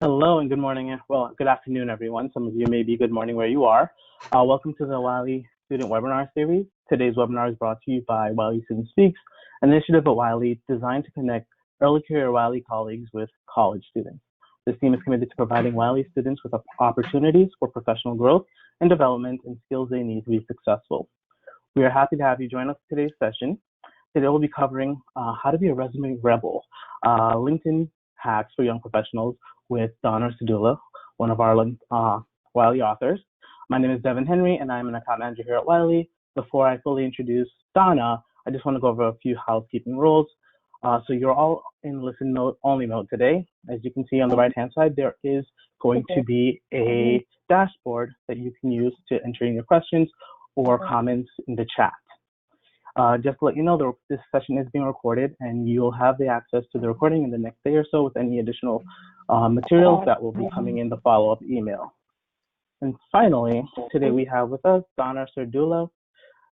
Hello and good morning. Well, good afternoon, everyone. Some of you may be good morning where you are. Welcome to the Wiley Student Webinar Series. Today's webinar is brought to you by Wiley Student Speaks, an initiative at Wiley designed to connect early career Wiley colleagues with college students. This team is committed to providing Wiley students with opportunities for professional growth and development and skills they need to be successful. We are happy to have you join us for today's session. Today we'll be covering how to be a resume rebel, LinkedIn hacks for young professionals with Donna, one of our Wiley authors. My name is Devin Henry, and I'm an account manager here at Wiley. Before I fully introduce Donna, I just want to go over a few housekeeping rules. So you're all in listen mode, only mode today. As you can see on the right-hand side, there is going to be a dashboard that you can use to enter in your questions or comments in the chat. Just to let you know, this session is being recorded, and you'll have the access to the recording in the next day or so with any additional materials that will be coming in the follow-up email. And finally, today we have with us Donna Serdula.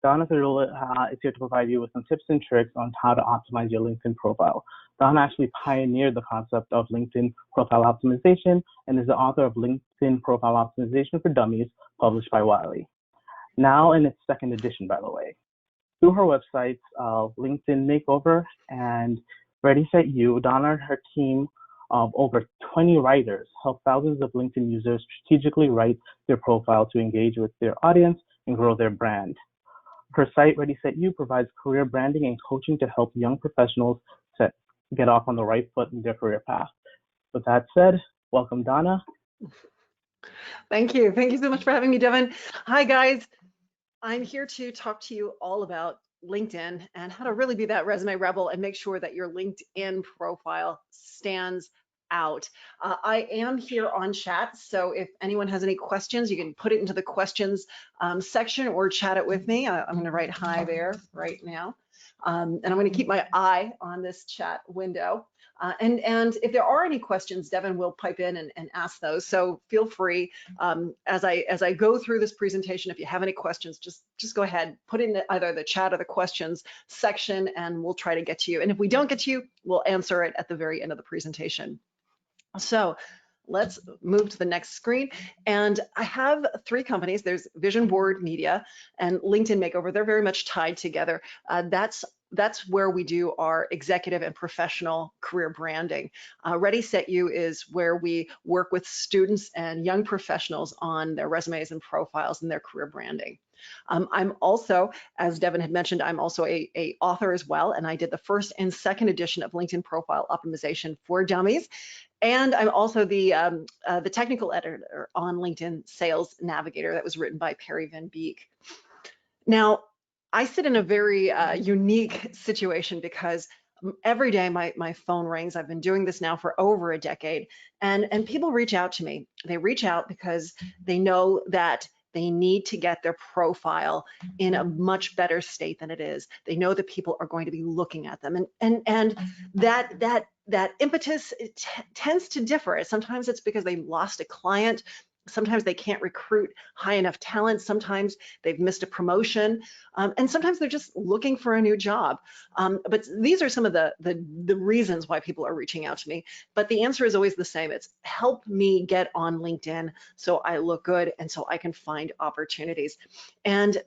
Donna Serdula is here to provide you with some tips and tricks on how to optimize your LinkedIn profile. Donna actually pioneered the concept of LinkedIn profile optimization and is the author of LinkedIn Profile Optimization for Dummies, published by Wiley. Now in its second edition, by the way. Through her websites, LinkedIn Makeover and Ready, Set, You, Donna and her team of over 20 writers help thousands of LinkedIn users strategically write their profile to engage with their audience and grow their brand. Her site, Ready, Set, You, provides career branding and coaching to help young professionals get off on the right foot in their career path. With that said, welcome, Donna. Thank you. Thank you so much for having me, Devin. Hi, guys. I'm here to talk to you all about LinkedIn and how to really be that resume rebel and make sure that your LinkedIn profile stands out. I am here on chat, so if anyone has any questions, you can put it into the questions section or chat it with me. I'm going to write hi there right now. And I'm going to keep my eye on this chat window. And if there are any questions, Devin will pipe in and ask those. So feel free as I go through this presentation. If you have any questions, just go ahead, put in either the chat or the questions section, and we'll try to get to you. And if we don't get to you, we'll answer it at the very end of the presentation. So let's move to the next screen. And I have three companies. There's Vision Board Media and LinkedIn Makeover. They're very much tied together. That's where we do our executive and professional career branding. Ready, Set, You is where we work with students and young professionals on their resumes and profiles and their career branding. I'm also, as Devin had mentioned, I'm also a author as well, and I did the first and second edition of LinkedIn Profile Optimization for Dummies. And I'm also the technical editor on LinkedIn Sales Navigator that was written by Perry Van Beek. Now, I sit in a very unique situation because every day my phone rings. I've been doing this now for over a decade, and people reach out to me. They reach out because they know that they need to get their profile in a much better state than it is. They know that people are going to be looking at them, and that impetus tends to differ. Sometimes it's because they lost a client. Sometimes they can't recruit high enough talent. Sometimes they've missed a promotion, and sometimes they're just looking for a new job. But these are some of the reasons why people are reaching out to me. But the answer is always the same. It's help me get on LinkedIn so I look good and so I can find opportunities. And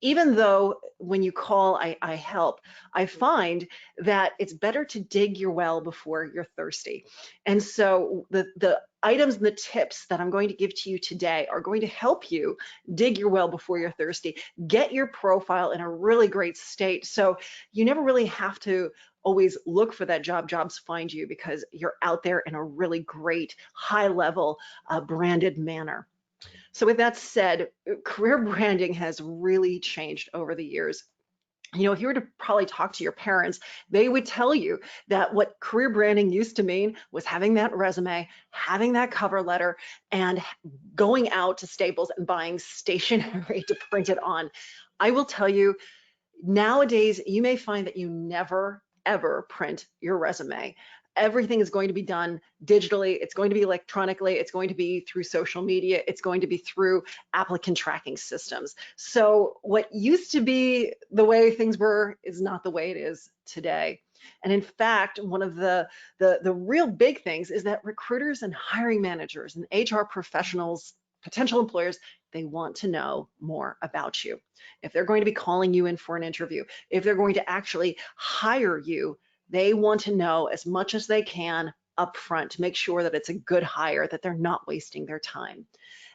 even though when you call, I help, I find that it's better to dig your well before you're thirsty. And so the items and the tips that I'm going to give to you today are going to help you dig your well before you're thirsty, get your profile in a really great state. So you never really have to always look for that job. Jobs find you because you're out there in a really great, high level, branded manner. So with that said, career branding has really changed over the years. You know, if you were to probably talk to your parents, they would tell you that what career branding used to mean was having that resume, having that cover letter, and going out to Staples and buying stationery to print it on. I will tell you, nowadays, you may find that you never ever print your resume. Everything is going to be done digitally. It's going to be electronically. It's going to be through social media. It's going to be through applicant tracking systems. So what used to be the way things were is not the way it is today. And in fact, one of the real big things is that recruiters and hiring managers and HR professionals, potential employers, they want to know more about you. If they're going to be calling you in for an interview, if they're going to actually hire you, they want to know as much as they can up front to make sure that it's a good hire, that they're not wasting their time.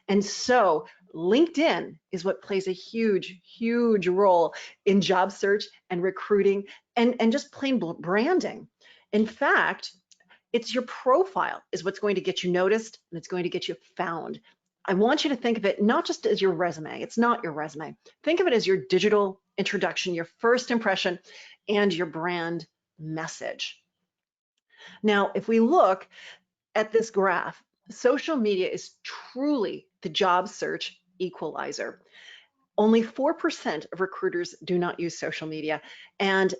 And so LinkedIn is what plays a huge, huge role in job search and recruiting and just plain branding. In fact, it's your profile is what's going to get you noticed and it's going to get you found. I want you to think of it not just as your resume. It's not your resume. Think of it as your digital introduction, your first impression, and your brand message. Now, if we look at this graph, social media is truly the job search equalizer. Only 4% of recruiters do not use social media. And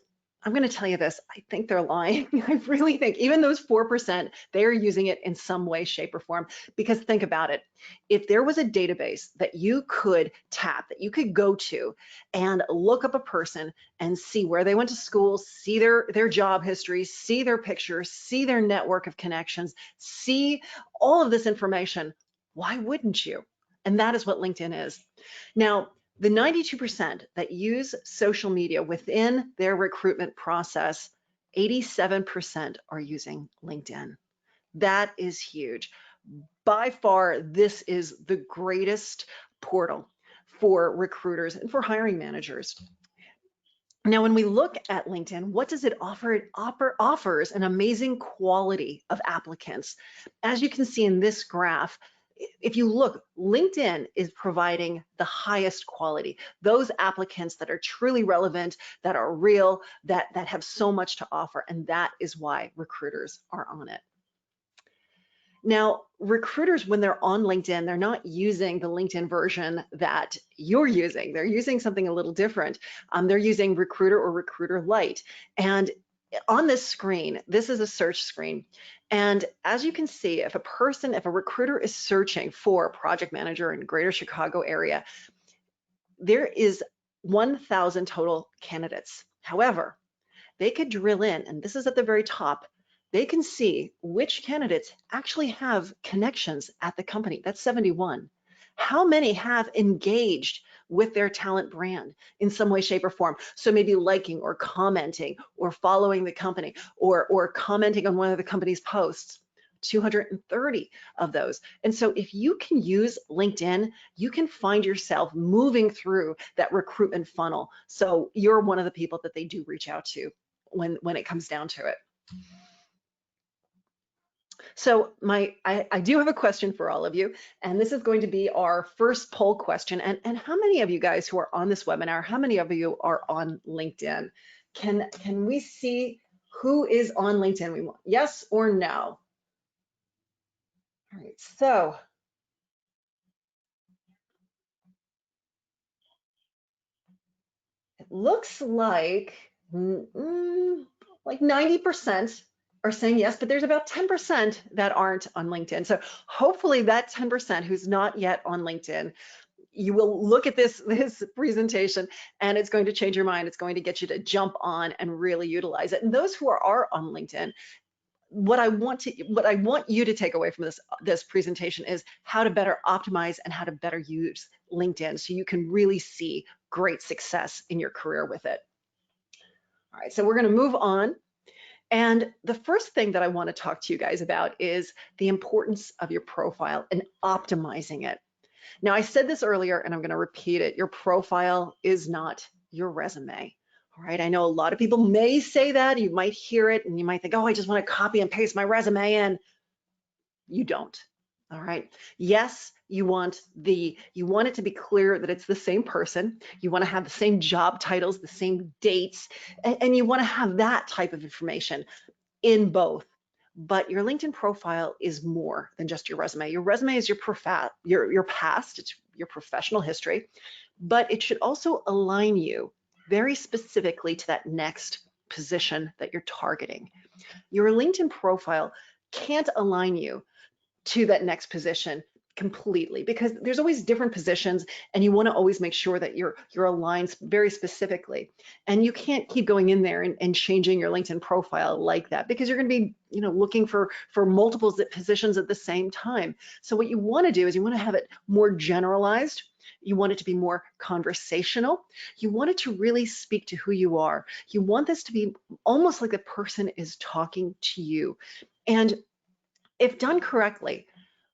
I'm going to tell you this, I think they're lying. I really think even those 4%, they are using it in some way, shape, or form. Because think about it. If there was a database that you could tap, that you could go to and look up a person and see where they went to school, see their job history, see their pictures, see their network of connections, see all of this information, why wouldn't you? And that is what LinkedIn is. Now, the 92% that use social media within their recruitment process, 87% are using LinkedIn. That is huge. By far, this is the greatest portal for recruiters and for hiring managers. Now, when we look at LinkedIn, what does it offer? It offers an amazing quality of applicants. As you can see in this graph, if you look, LinkedIn is providing the highest quality. Those applicants that are truly relevant, that are real, that have so much to offer, and that is why recruiters are on it. Now, recruiters, when they're on LinkedIn, they're not using the LinkedIn version that you're using. They're using something a little different. They're using Recruiter or Recruiter Lite. And on this screen, this is a search screen. And as you can see, if a recruiter is searching for a project manager in Greater Chicago area, there is 1,000 total candidates. However, they could drill in, and this is at the very top, they can see which candidates actually have connections at the company. That's 71. How many have engaged with their talent brand in some way, shape, or form? So maybe liking or commenting or following the company or commenting on one of the company's posts. 230 of those. And so if you can use LinkedIn, you can find yourself moving through that recruitment funnel. So you're one of the people that they do reach out to when it comes down to it. So I do have a question for all of you, and this is going to be our first poll question. And how many of you guys who are on this webinar, how many of you are on LinkedIn? Can we see who is on LinkedIn? We want yes or no? All right, so it looks like 90% are saying yes, but there's about 10% that aren't on LinkedIn. So hopefully that 10% who's not yet on LinkedIn, you will look at this presentation and it's going to change your mind. It's going to get you to jump on and really utilize it. And those who are on LinkedIn, what I want you to take away from this presentation is how to better optimize and how to better use LinkedIn so you can really see great success in your career with it. All right, so we're going to move on. And the first thing that I want to talk to you guys about is the importance of your profile and optimizing it. Now, I said this earlier, and I'm going to repeat it. Your profile is not your resume. All right, I know a lot of people may say that. You might hear it, and you might think, oh, I just want to copy and paste my resume in. You don't. All right. Yes, you want it to be clear that it's the same person. You want to have the same job titles, the same dates, and you want to have that type of information in both. But your LinkedIn profile is more than just your resume. Your resume is your past, it's your professional history, but it should also align you very specifically to that next position that you're targeting. Your LinkedIn profile can't align you to that next position completely, because there's always different positions and you want to always make sure that you're aligned very specifically. And you can't keep going in there and changing your LinkedIn profile like that, because you're going to be, looking for multiple positions at the same time. So what you want to do is you want to have it more generalized. You want it to be more conversational. You want it to really speak to who you are. You want this to be almost like the person is talking to you. And if done correctly,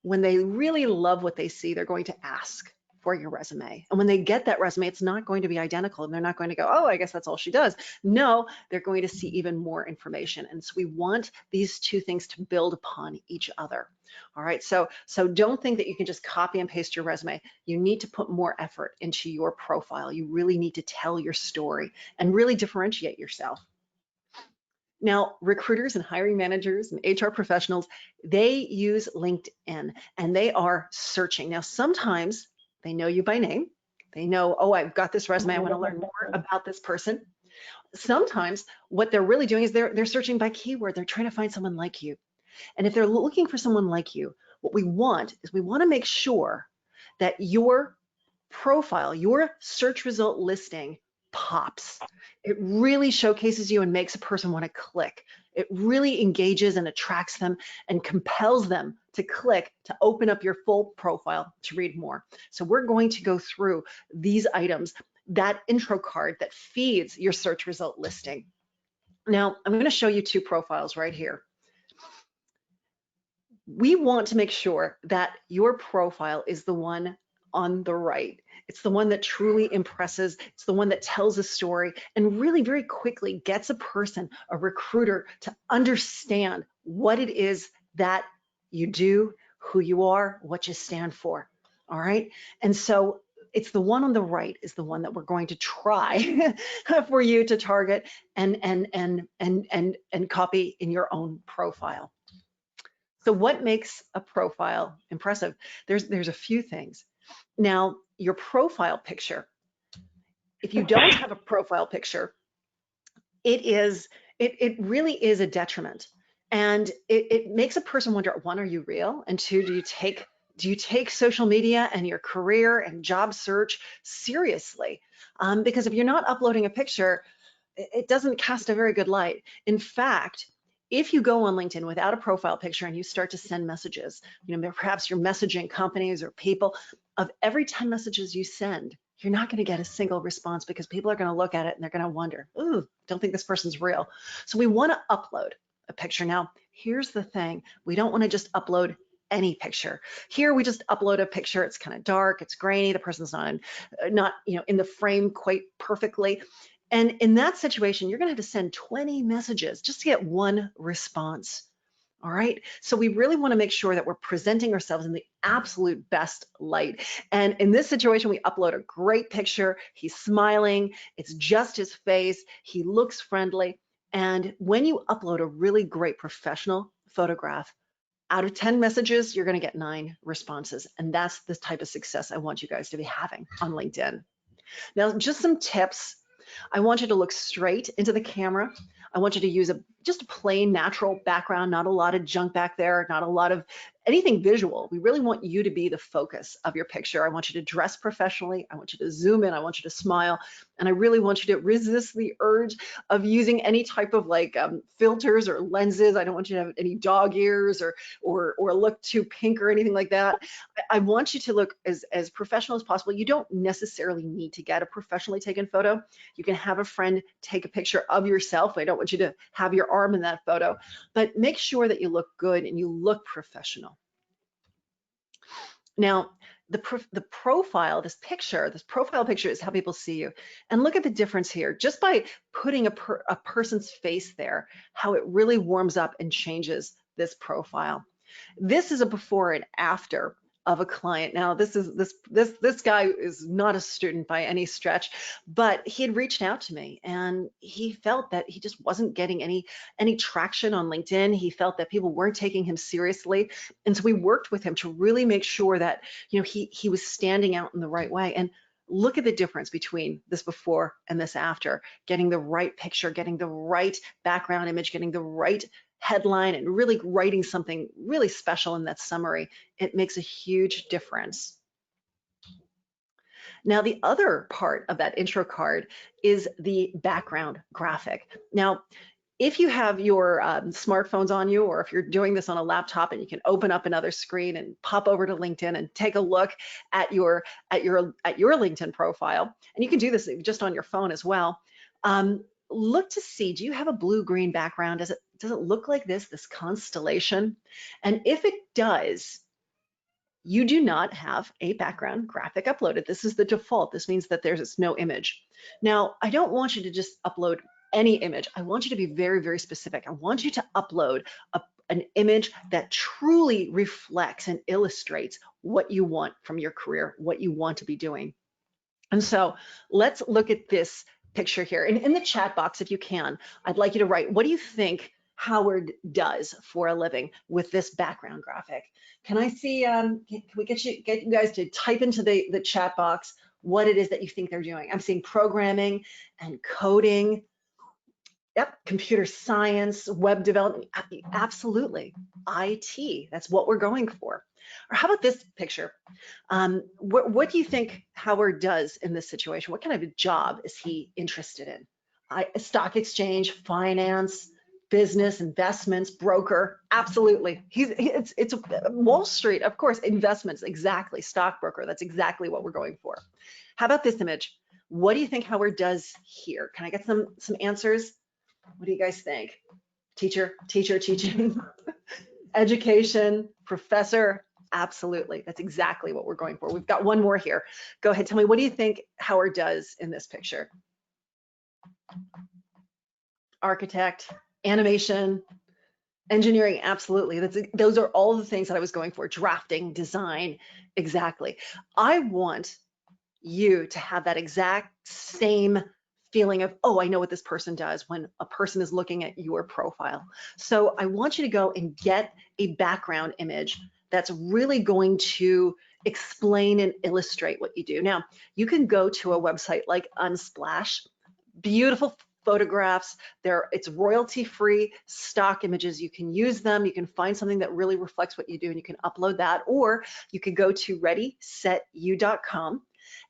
when they really love what they see, they're going to ask for your resume. And when they get that resume, it's not going to be identical, and they're not going to go, oh, I guess that's all she does. No, they're going to see even more information. And so we want these two things to build upon each other. All right, so don't think that you can just copy and paste your resume. You need to put more effort into your profile. You really need to tell your story and really differentiate yourself. Now, recruiters and hiring managers and HR professionals, they use LinkedIn and they are searching. Now, sometimes they know you by name. They know, oh, I've got this resume. I want to learn more about this person. Sometimes what they're really doing is they're searching by keyword. They're trying to find someone like you. And if they're looking for someone like you, what we want is we want to make sure that your profile, your search result listing pops. It really showcases you and makes a person want to click. It really engages and attracts them and compels them to click to open up your full profile to read more. So we're going to go through these items, that intro card that feeds your search result listing. Now, I'm going to show you two profiles right here. We want to make sure that your profile is the one on the right. It's the one that truly impresses. It's the one that tells a story and really very quickly gets a person, a recruiter, to understand what it is that you do, who you are, what you stand for. All right. And so it's the one on the right is the one that we're going to try for you to target and copy in your own profile. So what makes a profile impressive? There's a few things. Now, your profile picture, if you don't have a profile picture, it really is a detriment. And it makes a person wonder, one, are you real? And two, do you take social media and your career and job search seriously? Because if you're not uploading a picture, it doesn't cast a very good light. In fact, if you go on LinkedIn without a profile picture and you start to send messages, perhaps you're messaging companies or people, of every 10 messages you send, you're not going to get a single response because people are going to look at it and they're going to wonder, ooh, don't think this person's real. So we want to upload a picture. Now, here's the thing. We don't want to just upload any picture. Here we just upload a picture. It's kind of dark, it's grainy, the person's not in the frame quite perfectly. And in that situation, you're going to have to send 20 messages just to get one response. All right. So we really want to make sure that we're presenting ourselves in the absolute best light. And in this situation, we upload a great picture. He's smiling. It's just his face. He looks friendly. And when you upload a really great professional photograph, out of 10 messages, you're going to get 9 responses. And that's the type of success I want you guys to be having on LinkedIn. Now, just some tips. I want you to look straight into the camera. I want you to use just a plain natural background, not a lot of junk back there, not a lot of anything visual. We really want you to be the focus of your picture. I want you to dress professionally. I want you to zoom in. I want you to smile. And I really want you to resist the urge of using any type of filters or lenses. I don't want you to have any dog ears or look too pink or anything like that. I want you to look as professional as possible. You don't necessarily need to get a professionally taken photo. You can have a friend take a picture of yourself. I don't want you to have your arm in that photo, but make sure that you look good and you look professional. Now, the profile, this profile picture is how people see you. And look at the difference here. Just by putting a person's face there, how it really warms up and changes this profile. This is a before and after of a client. Now, this guy is not a student by any stretch, but he had reached out to me and he felt that he just wasn't getting any traction on LinkedIn. He felt that people weren't taking him seriously. And so we worked with him to really make sure that, he was standing out in the right way. And look at the difference between this before and this after, getting the right picture, getting the right background image, getting the right headline, and really writing something really special in that summary. It makes a huge difference. Now, the other part of that intro card is the background graphic. Now, if you have your smartphones on you, or if you're doing this on a laptop and you can open up another screen and pop over to LinkedIn and take a look at your LinkedIn profile, and you can do this just on your phone as well. Look to see, do you have a blue-green background? Does it look like this constellation? And if it does, you do not have a background graphic uploaded. This is the default. This means that there's no image. Now, I don't want you to just upload any image. I want you to be very, very specific. I want you to upload an image that truly reflects and illustrates what you want from your career, what you want to be doing. And so let's look at this picture here. And in the chat box, if you can, I'd like you to write, what do you think Howard does for a living with this background graphic? Can I see, can we get you guys to type into the chat box what it is that you think they're doing? I'm seeing programming and coding. Yep, computer science, web development, absolutely. IT, that's what we're going for. Or how about this picture? What do you think Howard does in this situation? What kind of a job is he interested in? Stock exchange, finance, business, investments, broker, absolutely. It's Wall Street, of course, investments, exactly, stockbroker, that's exactly what we're going for. How about this image? What do you think Howard does here? Can I get some answers? What do you guys think? Teacher, teaching, education, professor, absolutely. That's exactly what we're going for. We've got one more here. Go ahead, tell me, what do you think Howard does in this picture? Architect, animation, engineering, absolutely. Those are all the things that I was going for. Drafting, design, exactly. I want you to have that exact same feeling of, oh, I know what this person does when a person is looking at your profile. So I want you to go and get a background image that's really going to explain and illustrate what you do. Now, you can go to a website like Unsplash, beautiful photographs. It's royalty-free stock images. You can use them. You can find something that really reflects what you do and you can upload that. Or you could go to readysetu.com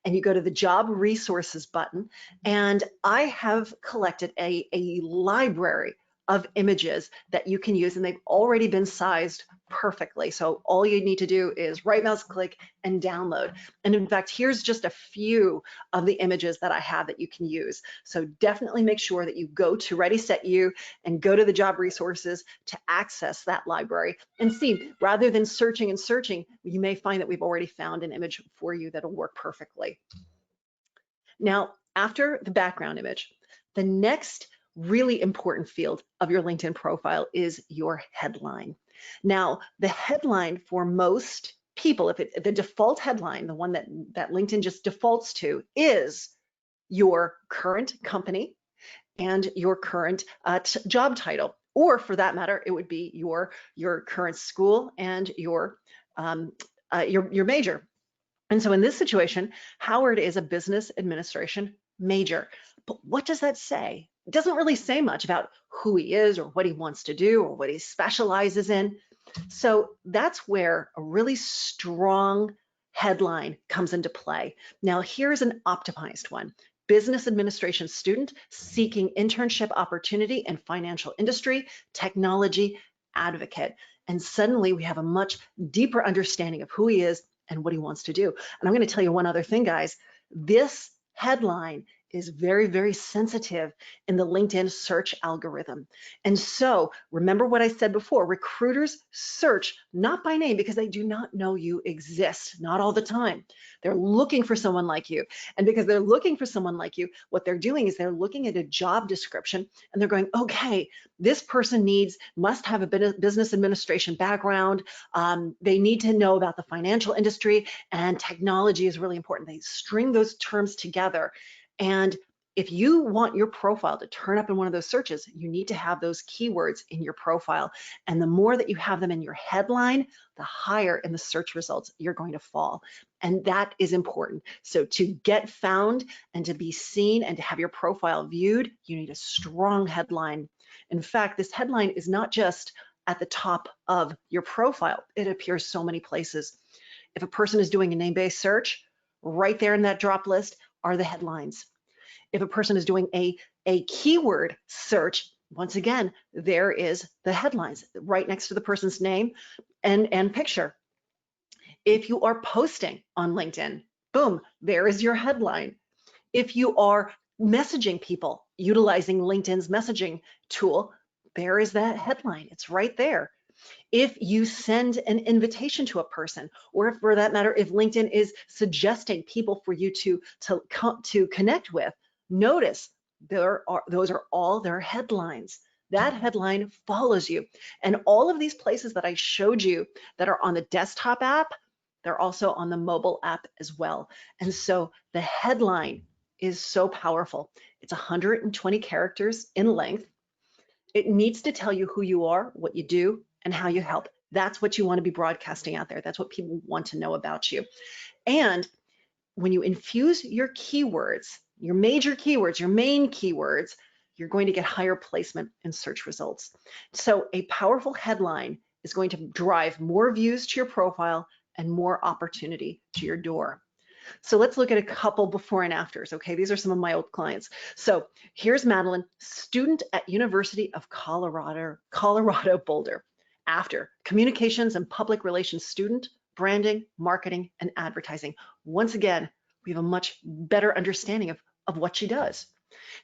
and you go to the job resources button. And I have collected a library of images that you can use, and they've already been sized perfectly. So all you need to do is right mouse click and download. And in fact, here's just a few of the images that I have that you can use. So definitely make sure that you go to Ready Set You and go to the job resources to access that library and see, rather than searching and searching, you may find that we've already found an image for you that'll work perfectly. Now, after the background image, the next really important field of your LinkedIn profile is your headline. Now, the headline for most people, the default headline, the one that LinkedIn just defaults to, is your current company and your current job title, or for that matter, it would be your current school and your major. And so in this situation, Howard is a business administration major. But what does that say? It doesn't really say much about who he is or what he wants to do or what he specializes in. So that's where a really strong headline comes into play. Now, here's an optimized one. Business administration student seeking internship opportunity in financial industry, technology advocate. And suddenly we have a much deeper understanding of who he is and what he wants to do. And I'm going to tell you one other thing, guys. This headline is very, very sensitive in the LinkedIn search algorithm. And so remember what I said before, recruiters search not by name because they do not know you exist, not all the time. They're looking for someone like you. And because they're looking for someone like you, what they're doing is they're looking at a job description and they're going, okay, this person must have a business administration background. They need to know about the financial industry, and technology is really important. They string those terms together. And if you want your profile to turn up in one of those searches, you need to have those keywords in your profile. And the more that you have them in your headline, the higher in the search results you're going to fall. And that is important. So to get found and to be seen and to have your profile viewed, you need a strong headline. In fact, this headline is not just at the top of your profile. It appears so many places. If a person is doing a name-based search, right there in that drop list are the headlines. If a person is doing a keyword search, once again, there is the headlines right next to the person's name and picture. If you are posting on LinkedIn, boom, there is your headline. If you are messaging people utilizing LinkedIn's messaging tool, there is that headline. It's right there. If you send an invitation to a person, or if, for that matter, if LinkedIn is suggesting people for you to connect with, notice those are all their headlines. That headline follows you. And all of these places that I showed you that are on the desktop app, they're also on the mobile app as well. And so the headline is so powerful. It's 120 characters in length. It needs to tell you who you are, what you do, and how you help. That's what you want to be broadcasting out there. That's what people want to know about you. And when you infuse your keywords, your major keywords, your main keywords, you're going to get higher placement in search results. So a powerful headline is going to drive more views to your profile and more opportunity to your door. So let's look at a couple before and afters, okay? These are some of my old clients. So here's Madeline, student at University of Colorado Boulder. After, communications and public relations student, branding, marketing, and advertising. Once again, we have a much better understanding of what she does.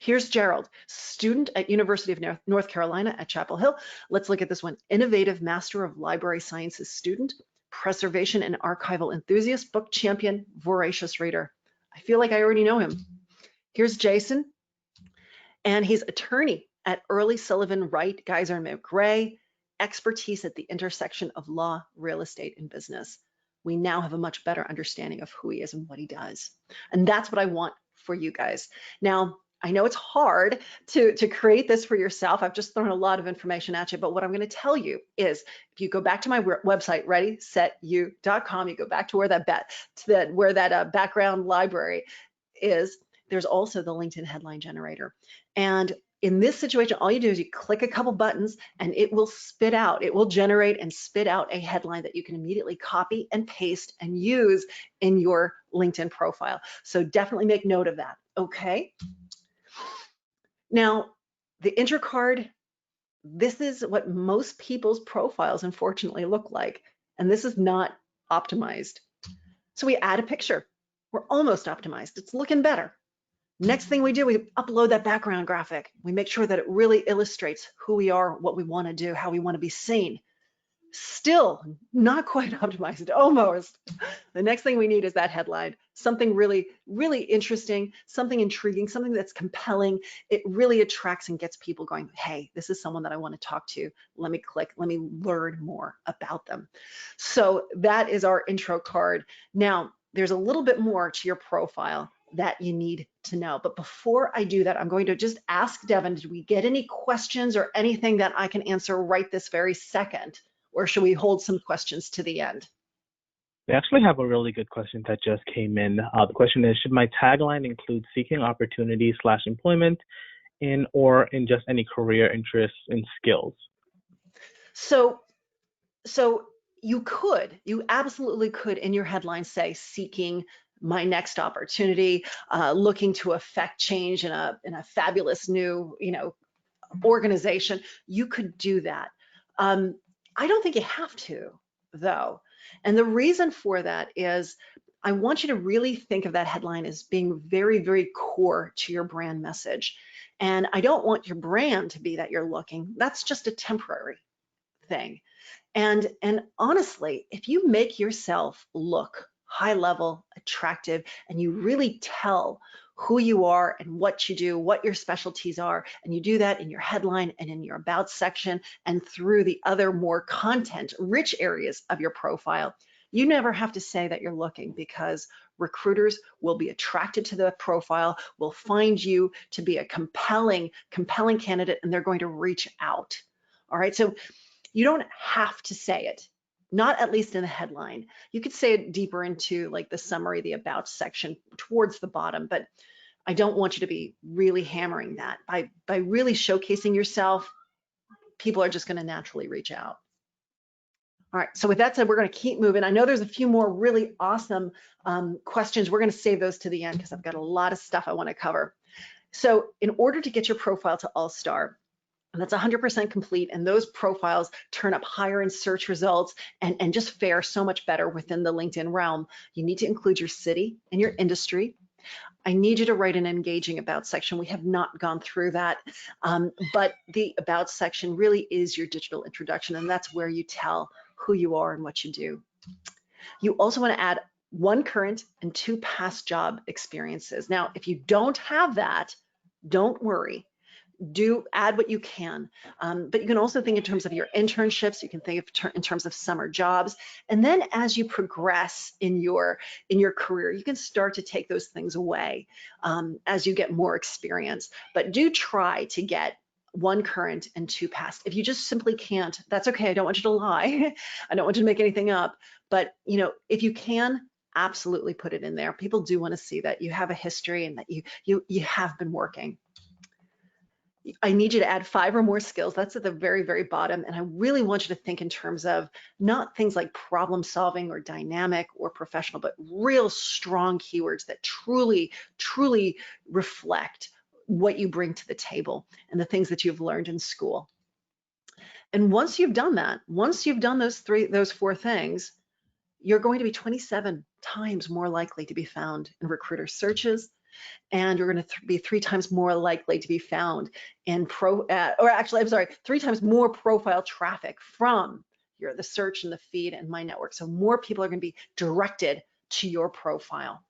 Here's Gerald, student at University of North Carolina at Chapel Hill. Let's look at this one. Innovative Master of Library Sciences student, preservation and archival enthusiast, book champion, voracious reader. I feel like I already know him. Here's Jason, and he's attorney at Early Sullivan Wright, Geiser and McRae, expertise at the intersection of law, real estate, and business. We now have a much better understanding of who he is and what he does. And that's what I want for you guys. Now, I know it's hard to create this for yourself. I've just thrown a lot of information at you, but what I'm going to tell you is if you go back to my website, readysetyou.com, you go back to where that background library is, there's also the LinkedIn headline generator. And in this situation, all you do is you click a couple buttons and it will generate and spit out a headline that you can immediately copy and paste and use in your LinkedIn profile. So definitely make note of that, okay? Now, the intro card, this is what most people's profiles unfortunately look like, and this is not optimized. So we add a picture. We're almost optimized. It's looking better. Next thing we do, we upload that background graphic. We make sure that it really illustrates who we are, what we want to do, how we want to be seen. Still not quite optimized, almost. The next thing we need is that headline, something really, really interesting, something intriguing, something that's compelling. It really attracts and gets people going, hey, this is someone that I want to talk to. Let me click, let me learn more about them. So that is our intro card. Now, there's a little bit more to your profile that you need to know. But before I do that, I'm going to just ask Devin, did we get any questions or anything that I can answer right this very second? Or should we hold some questions to the end? We actually have a really good question that just came in. The question is, should my tagline include seeking opportunity / employment in just any career interests and skills? So you absolutely could in your headline say seeking my next opportunity, looking to affect change in a fabulous new, organization. You could do that. I don't think you have to, though. And the reason for that is I want you to really think of that headline as being very, very core to your brand message. And I don't want your brand to be that you're looking. That's just a temporary thing. And honestly, if you make yourself look high level, attractive, and you really tell who you are and what you do, what your specialties are, and you do that in your headline and in your about section and through the other more content rich areas of your profile, You never have to say that you're looking, because recruiters will be attracted to the profile, will find you to be a compelling candidate, and they're going to reach out. All right, so you don't have to say it, not at least in the headline. You could say it deeper into like the summary, the about section towards the bottom, but I don't want you to be really hammering that. By really showcasing yourself, people are just going to naturally reach out. All right, so with that said, we're going to keep moving. I know there's a few more really awesome questions. We're going to save those to the end because I've got a lot of stuff I want to cover. So in order to get your profile to All-Star, and that's 100% complete, and those profiles turn up higher in search results and just fare so much better within the LinkedIn realm, you need to include your city and your industry. I need you to write an engaging about section. We have not gone through that, but the about section really is your digital introduction, and that's where you tell who you are and what you do. You also want to add 1 current and 2 past job experiences. Now, if you don't have that, don't worry. Do add what you can, but you can also think in terms of your internships. You can think in terms of summer jobs, and then as you progress in your career, you can start to take those things away as you get more experience. But do try to get 1 current and 2 past. If you just simply can't, that's okay. I don't want you to lie. I don't want you to make anything up. But if you can, absolutely put it in there. People do want to see that you have a history and that you have been working. I need you to add 5 or more skills. That's at the very, very bottom. And I really want you to think in terms of not things like problem solving or dynamic or professional, but real strong keywords that truly, truly reflect what you bring to the table and the things that you've learned in school. And once you've done that, once you've done those 4 things, you're going to be 27 times more likely to be found in recruiter searches, and you're going to be 3 times more likely to be found in 3 times more profile traffic from the search and the feed and my network. So more people are going to be directed to your profile.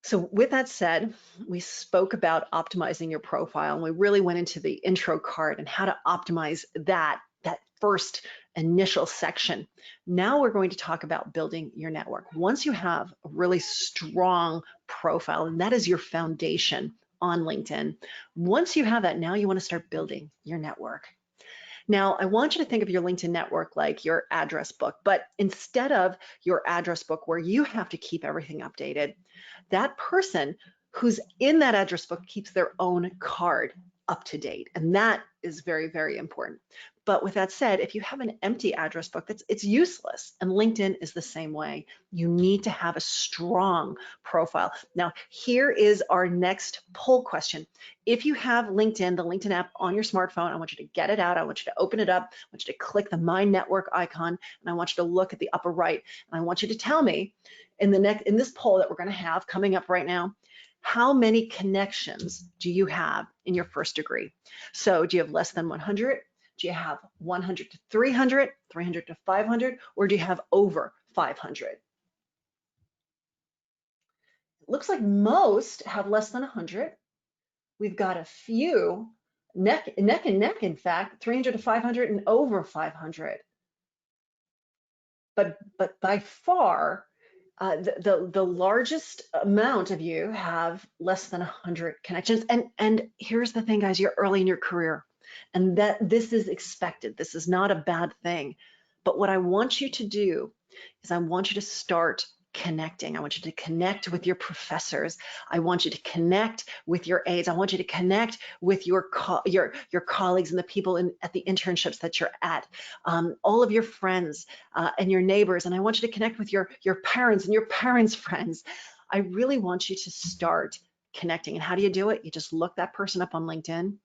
So with that said, we spoke about optimizing your profile, and we really went into the intro card and how to optimize that first initial section. Now we're going to talk about building your network. Once you have a really strong profile, and that is your foundation on LinkedIn, once you have that, now you want to start building your network. Now, I want you to think of your LinkedIn network like your address book, but instead of your address book where you have to keep everything updated, that person who's in that address book keeps their own card up to date, and that is very, very important. But with that said, if you have an empty address book, it's useless, and LinkedIn is the same way. You need to have a strong profile. Now, here is our next poll question. If you have LinkedIn, the LinkedIn app on your smartphone, I want you to get it out. I want you to open it up. I want you to click the My Network icon, and I want you to look at the upper right, and I want you to tell me in this poll that we're going to have coming up right now, how many connections do you have in your first degree? So do you have less than 100? Do you have 100 to 300, 300 to 500, or do you have over 500? It looks like most have less than 100. We've got a few neck and neck, in fact, 300 to 500 and over 500. But by far, the largest amount of you have less than 100 connections. And here's the thing, guys, you're early in your career, and that this is expected. This is not a bad thing. But what I want you to do is I want you to start connecting. I want you to connect with your professors. I want you to connect with your aides. I want you to connect with your colleagues and the people at the internships that you're at, all of your friends and your neighbors. And I want you to connect with your parents and your parents' friends. I really want you to start connecting. And how do you do it? You just look that person up on LinkedIn,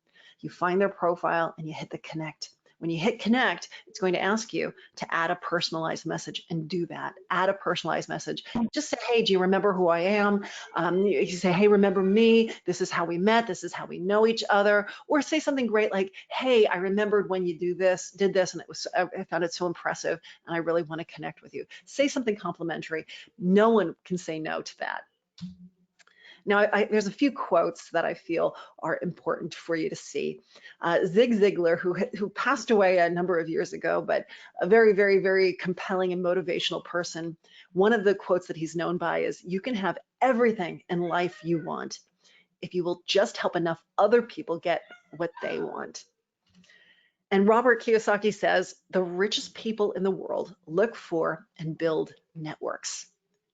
you find their profile, and you hit the connect. When you hit connect, it's going to ask you to add a personalized message, and do that. Add a personalized message. Just say, hey, do you remember who I am? You say, hey, remember me? This is how we met. This is how we know each other. Or say something great like, hey, I remembered when you did this, and I found it so impressive, and I really want to connect with you. Say something complimentary. No one can say no to that. Now, there's a few quotes that I feel are important for you to see. Zig Ziglar, who passed away a number of years ago, but a very, very, very compelling and motivational person. One of the quotes that he's known by is, "You can have everything in life you want if you will just help enough other people get what they want." And Robert Kiyosaki says, "The richest people in the world look for and build networks.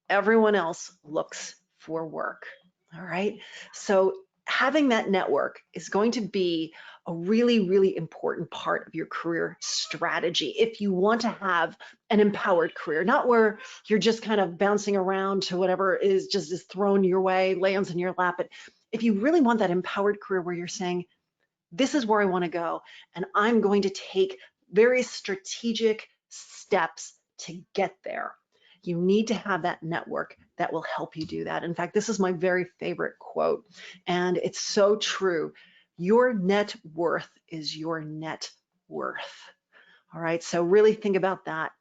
Everyone else looks for work." All right. So having that network is going to be a really, really important part of your career strategy if you want to have an empowered career, not where you're just kind of bouncing around to whatever is thrown your way, lands in your lap. But if you really want that empowered career where you're saying, this is where I want to go, and I'm going to take very strategic steps to get there, you need to have that network that will help you do that. In fact, this is my very favorite quote, and it's so true. Your net worth is your net worth. All right, so really think about that.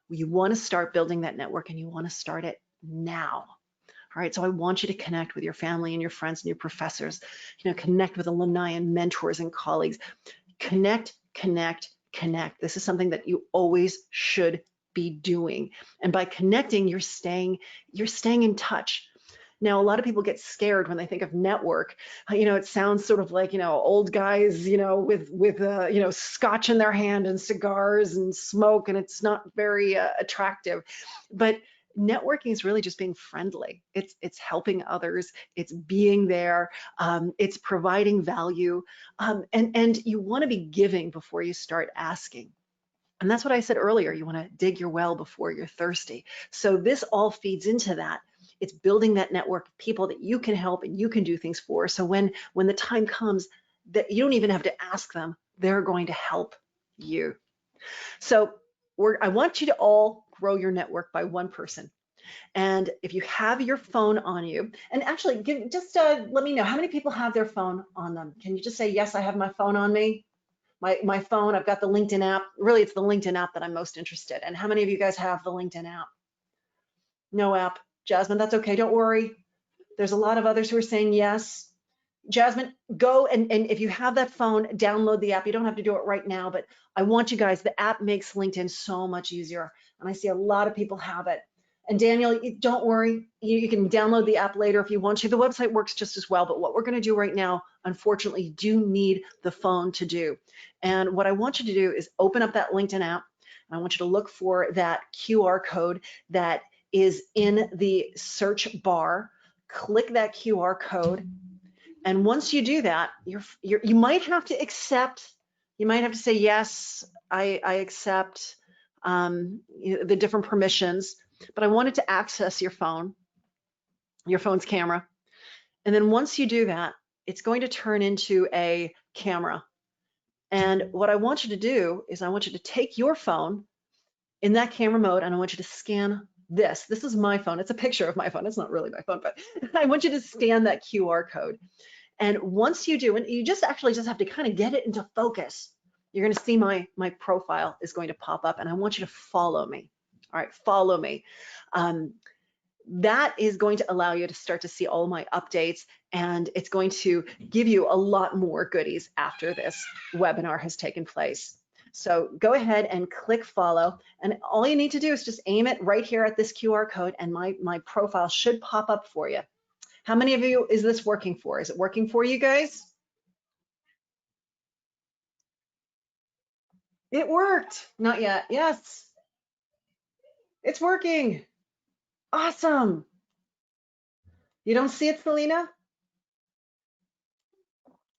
You want to start building that network, and you want to start it now. All right, so I want you to connect with your family and your friends and your professors, connect with alumni and mentors and colleagues. Connect, connect, connect. This is something that you always should be doing. And by connecting, you're staying in touch. Now, a lot of people get scared when they think of network. It sounds sort of like, old guys, with scotch in their hand and cigars and smoke, and it's not very attractive. But networking is really just being friendly. It's helping others. It's being there. It's providing value. And you want to be giving before you start asking. And that's what I said earlier. You want to dig your well before you're thirsty. So this all feeds into that. It's building that network of people that you can help and you can do things for. So when the time comes, that you don't even have to ask them, they're going to help you. So I want you to all grow your network by one person. And if you have your phone on you, and actually let me know, how many people have their phone on them? Can you just say, yes, I have my phone on me? My phone, I've got the LinkedIn app. Really, it's the LinkedIn app that I'm most interested in. And how many of you guys have the LinkedIn app? No app. Jasmine, that's okay, don't worry. There's a lot of others who are saying yes. Jasmine, go and if you have that phone, download the app. You don't have to do it right now, but I want you guys, the app makes LinkedIn so much easier. And I see a lot of people have it. And Daniel, don't worry, you can download the app later if you want to. The website works just as well, but what we're going to do right now, unfortunately, you do need the phone to do. And what I want you to do is open up that LinkedIn app. I want you to look for that QR code that is in the search bar. Click that QR code. And once you do that, you might have to accept, you might have to say, yes, I accept the different permissions, but I wanted to access your phone's camera. And then once you do that, it's going to turn into a camera. And what I want you to do is I want you to take your phone in that camera mode, and I want you to scan this. This is my phone. It's a picture of my phone. It's not really my phone, but I want you to scan that QR code. And once you do, and you just have to kind of get it into focus, you're going to see my profile is going to pop up, and I want you to follow me. All right, follow me. That is going to allow you to start to see all my updates, and it's going to give you a lot more goodies after this webinar has taken place. So go ahead and click follow, and all you need to do is just aim it right here at this QR code, and my profile should pop up for you. How many of you is this working for? Is it working for you guys? It worked. Not yet. Yes. It's working. Awesome. You don't see it, Selena?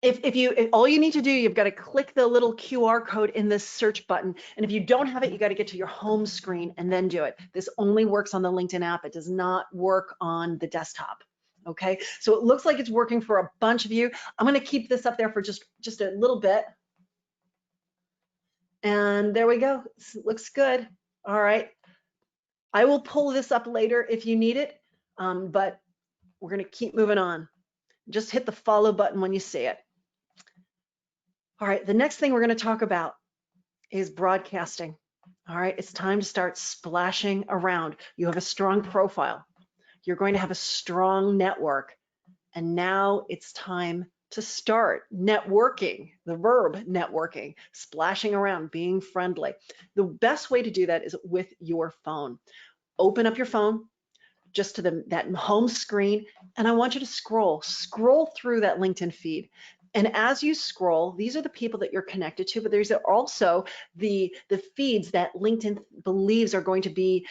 If all you need to do, you've got to click the little QR code in this search button. And if you don't have it, you got to get to your home screen and then do it. This only works on the LinkedIn app. It does not work on the desktop. Okay, so it looks like it's working for a bunch of you. I'm going to keep this up there for just a little bit. And there we go. It looks good. All right. I will pull this up later if you need it, but we're going to keep moving on. Just hit the follow button when you see it. All right, the next thing we're going to talk about is broadcasting. All right, it's time to start splashing around. You have a strong profile. You're going to have a strong network. And now it's time to start networking, the verb networking, splashing around, being friendly. The best way to do that is with your phone. Open up your phone just to that home screen, and I want you to scroll through that LinkedIn feed. And as you scroll, these are the people that you're connected to, but there's also the feeds that LinkedIn believes are going to be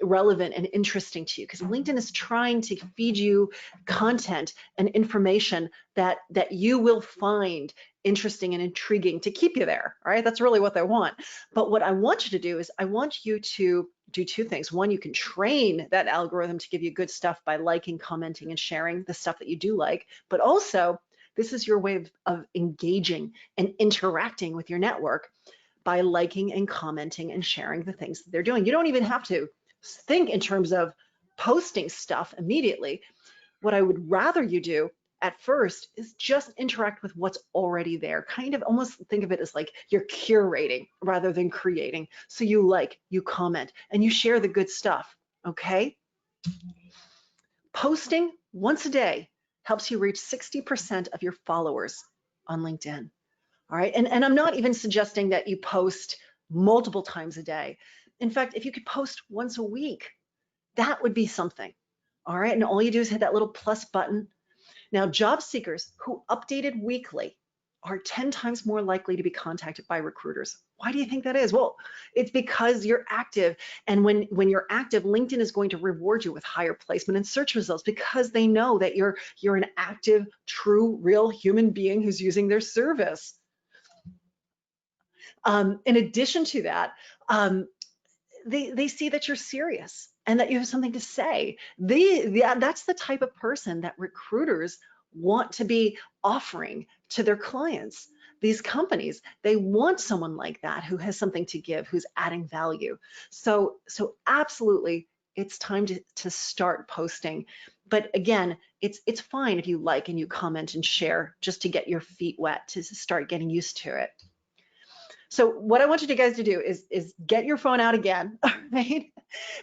relevant and interesting to you, because LinkedIn is trying to feed you content and information that you will find interesting and intriguing to keep you there. All right, that's really what they want. But what I want you to do is I want you to do two things. One, you can train that algorithm to give you good stuff by liking, commenting, and sharing the stuff that you do like, but also this is your way of engaging and interacting with your network by liking and commenting and sharing the things that they're doing. You don't even have to think in terms of posting stuff immediately. What I would rather you do at first is just interact with what's already there. Kind of almost think of it as like you're curating rather than creating. So you like, you comment, and you share the good stuff, okay? Posting once a day helps you reach 60% of your followers on LinkedIn, all right? And I'm not even suggesting that you post multiple times a day. In fact, if you could post once a week, that would be something, all right? And all you do is hit that little plus button. Now, job seekers who updated weekly are 10 times more likely to be contacted by recruiters. Why do you think that is? Well, it's because you're active. And when you're active, LinkedIn is going to reward you with higher placement and search results because they know that you're an active, true, real human being who's using their service. In addition to that, they see that you're serious and that you have something to say. That's the type of person that recruiters want to be offering to their clients. These companies, they want someone like that who has something to give, who's adding value. So absolutely, it's time to start posting. But again, it's fine if you like and you comment and share just to get your feet wet, to start getting used to it. So what I want you guys to do is get your phone out again, all right?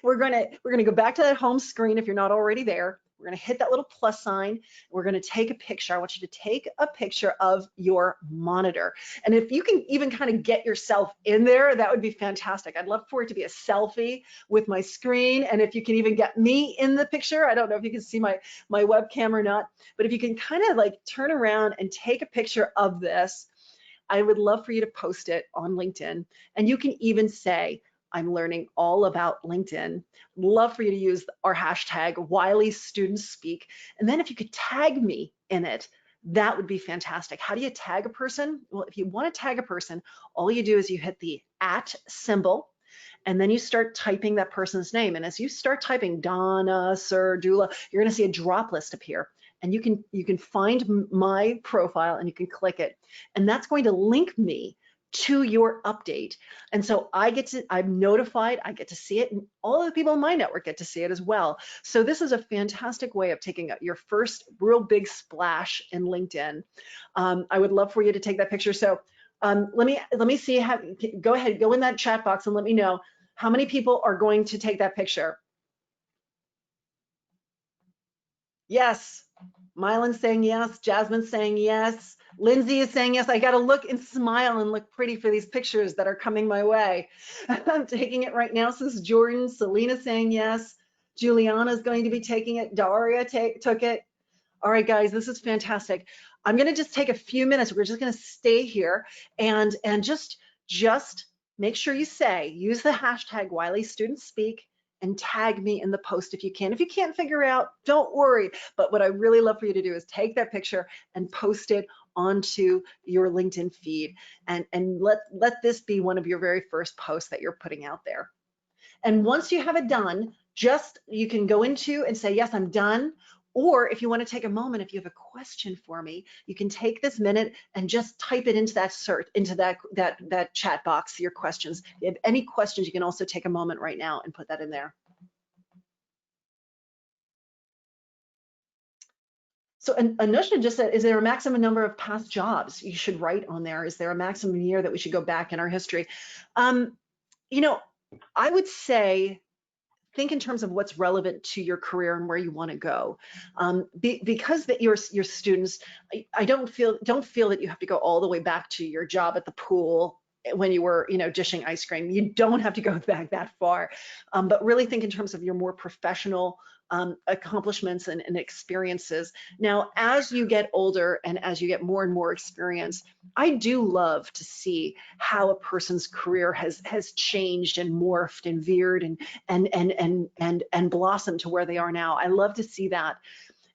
We're gonna go back to that home screen if you're not already there. We're gonna hit that little plus sign. We're gonna take a picture. I want you to take a picture of your monitor. And if you can even kind of get yourself in there, that would be fantastic. I'd love for it to be a selfie with my screen. And if you can even get me in the picture, I don't know if you can see my webcam or not, but if you can kind of like turn around and take a picture of this, I would love for you to post it on LinkedIn. And you can even say, I'm learning all about LinkedIn. Love for you to use our hashtag Wiley Students Speak. And then if you could tag me in it, that would be fantastic. How do you tag a person? Well, if you want to tag a person, all you do is you hit the @ symbol, and then you start typing that person's name. And as you start typing Donna, Sir, Dula, you're going to see a drop list appear. And you can find my profile and you can click it. And that's going to link me to your update. And so I'm notified, I get to see it, and all of the people in my network get to see it as well. So this is a fantastic way of taking your first real big splash in LinkedIn. I would love for you to take that picture. So let me see, go ahead, go in that chat box and let me know how many people are going to take that picture. Yes. Mylan's saying yes, Jasmine's saying yes, Lindsay is saying yes. I got to look and smile and look pretty for these pictures that are coming my way. I'm taking it right now, says Jordan. Selena saying yes. Juliana's going to be taking it. Daria took it. All right, guys, this is fantastic. I'm going to just take a few minutes. We're just going to stay here and just make sure you use the hashtag Wiley Students Speak and tag me in the post if you can. If you can't figure it out, don't worry. But what I really love for you to do is take that picture and post it onto your LinkedIn feed. And let this be one of your very first posts that you're putting out there. And once you have it done, you can go into and say, yes, I'm done. Or if you want to take a moment, if you have a question for me, you can take this minute and just type it into that search, into that chat box, your questions. If you have any questions, you can also take a moment right now and put that in there. So Anusha just said, is there a maximum number of past jobs you should write on there? Is there a maximum year that we should go back in our history? You know, I would say think in terms of what's relevant to your career and where you want to go. Because that your students, I don't feel that you have to go all the way back to your job at the pool when you were, dishing ice cream. You don't have to go back that far, but really think in terms of your more professional accomplishments and experiences. Now, as you get older and as you get more and more experience, I do love to see how a person's career has changed and morphed and veered and blossomed to where they are now. I love to see that.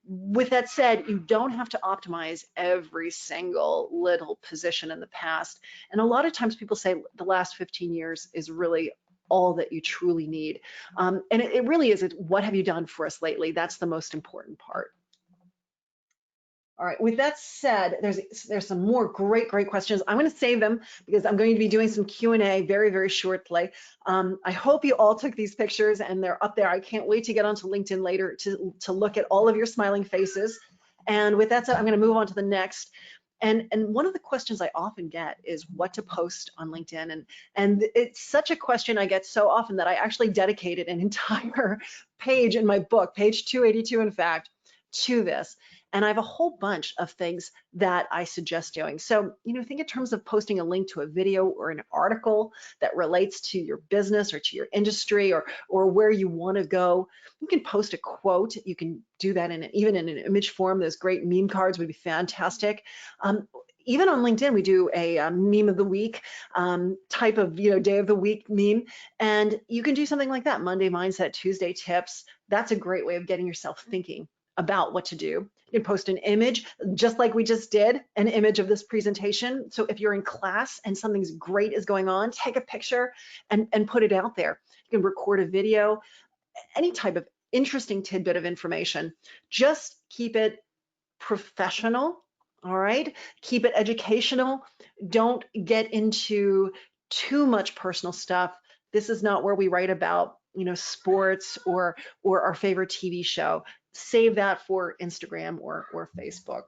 With that said, you don't have to optimize every single little position in the past. And a lot of times people say the last 15 years is really all that you truly need. And it really is, what have you done for us lately? That's the most important part. All right, with that said, there's some more great questions. I'm going to save them because I'm going to be doing some Q&A very, very shortly. I hope you all took these pictures and they're up there. I can't wait to get onto LinkedIn later to look at all of your smiling faces. And with that said, I'm going to move on to the next. And one of the questions I often get is what to post on LinkedIn. And it's such a question I get so often that I actually dedicated an entire page in my book, page 282, in fact, to this. And I have a whole bunch of things that I suggest doing. So, think in terms of posting a link to a video or an article that relates to your business or to your industry or where you want to go. You can post a quote. You can do that even in an image form. Those great meme cards would be fantastic. Even on LinkedIn, we do a meme of the week type of day of the week meme, and you can do something like that. Monday mindset, Tuesday tips. That's a great way of getting yourself thinking about what to do. You can post an image, just like we just did, an image of this presentation. So if you're in class and something's great is going on, take a picture and put it out there. You can record a video, any type of interesting tidbit of information. Just keep it professional, all right? Keep it educational. Don't get into too much personal stuff. This is not where we write about sports or our favorite TV show. Save that for Instagram or Facebook.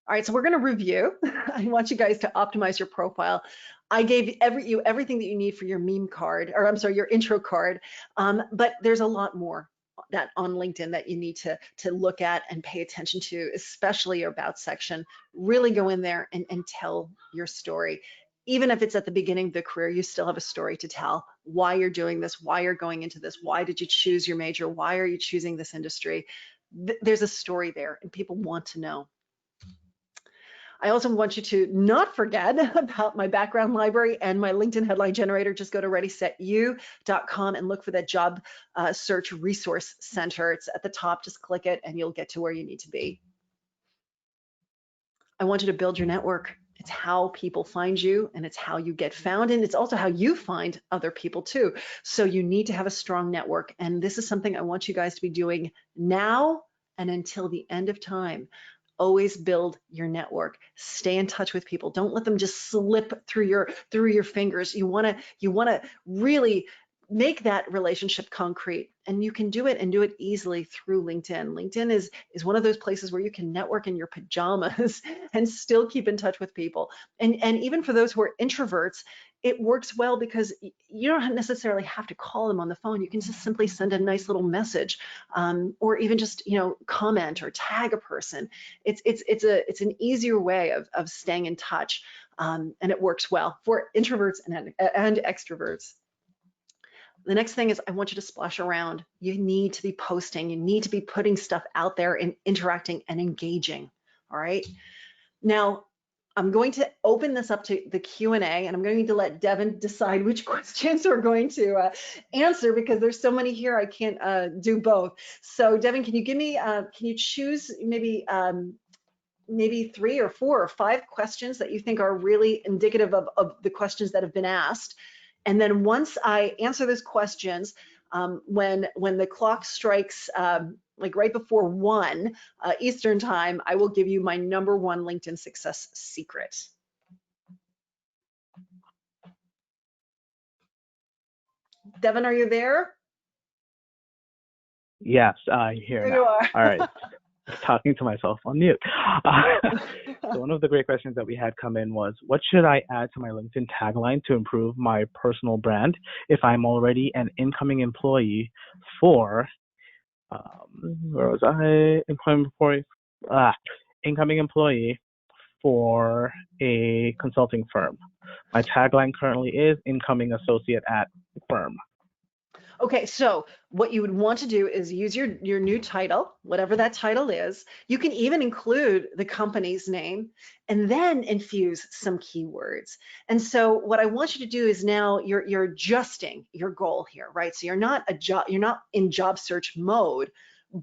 All right, so we're going to review. I want you guys to optimize your profile. I gave you everything that you need for your meme card, or I'm sorry, your intro card. But there's a lot more that on LinkedIn that you need to look at and pay attention to, especially your about section. Really go in there and tell your story. Even if it's at the beginning of the career, you still have a story to tell. Why you're doing this, why you're going into this, why did you choose your major, why are you choosing this industry? There's a story there and people want to know. I also want you to not forget about my background library and my LinkedIn headline generator. Just go to readysetyou.com and look for that job search resource center. It's at the top, just click it and you'll get to where you need to be. I want you to build your network. It's how people find you and it's how you get found, and it's also how you find other people too. So you need to have a strong network, and this is something I want you guys to be doing now and until the end of time. Always build your network. Stay in touch with people. Don't let them just slip through your fingers. You want to really make that relationship concrete, and you can do it and do it easily through LinkedIn. LinkedIn is one of those places where you can network in your pajamas and still keep in touch with people. And even for those who are introverts, it works well because you don't necessarily have to call them on the phone. You can just simply send a nice little message, or even just comment or tag a person. It's an easier way of staying in touch, and it works well for introverts and extroverts. The next thing is I want you to splash around. You need to be posting. You need to be putting stuff out there and interacting and engaging. All right. Now, I'm going to open this up to the Q&A, and I'm going to let Devin decide which questions we're going to answer because there's so many here I can't do both. So Devin, can you give me, can you choose maybe 3 or 4 or 5 questions that you think are really indicative of the questions that have been asked? And then once I answer those questions, when the clock strikes like right before 1 Eastern time, I will give you my #1 LinkedIn success secret. Devin, are you there? Yes, here There now. you are. All right. talking to myself on mute. So one of the great questions that we had come in was, what should I add to my LinkedIn tagline to improve my personal brand if I'm already an incoming employee for, where was I? Incoming employee for a consulting firm. My tagline currently is incoming associate at firm. Okay, so what you would want to do is use your new title, whatever that title is. You can even include the company's name and then infuse some keywords. And so what I want you to do is now you're adjusting your goal here, right? So you're not in job search mode,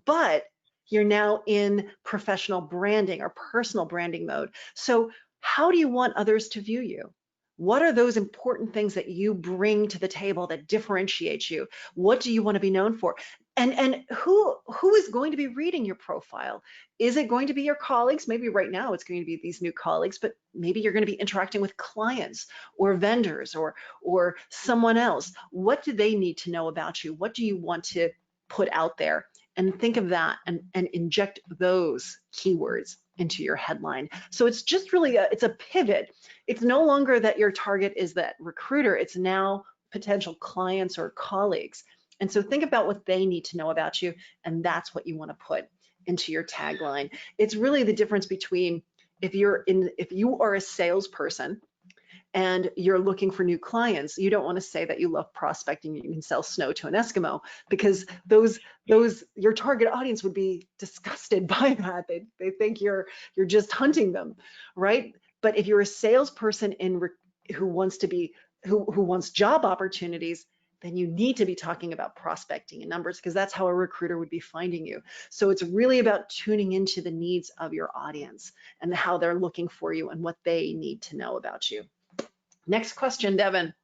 but you're now in professional branding or personal branding mode. So how do you want others to view you? What are those important things that you bring to the table that differentiate you? What do you want to be known for? And who is going to be reading your profile? Is it going to be your colleagues? Maybe right now it's going to be these new colleagues, but maybe you're going to be interacting with clients or vendors or someone else. What do they need to know about you? What do you want to put out there? And think of that and inject those keywords into your headline. So it's just really it's a pivot. It's no longer that your target is that recruiter, it's now potential clients or colleagues. And so think about what they need to know about you, and that's what you want to put into your tagline. It's really the difference between if you are a salesperson and you're looking for new clients, you don't want to say that you love prospecting, you can sell snow to an Eskimo, because your target audience would be disgusted by that. They think you're just hunting them, right? But if you're a salesperson who wants job opportunities, then you need to be talking about prospecting and numbers, because that's how a recruiter would be finding you. So it's really about tuning into the needs of your audience and how they're looking for you and what they need to know about you. Next question, Devin.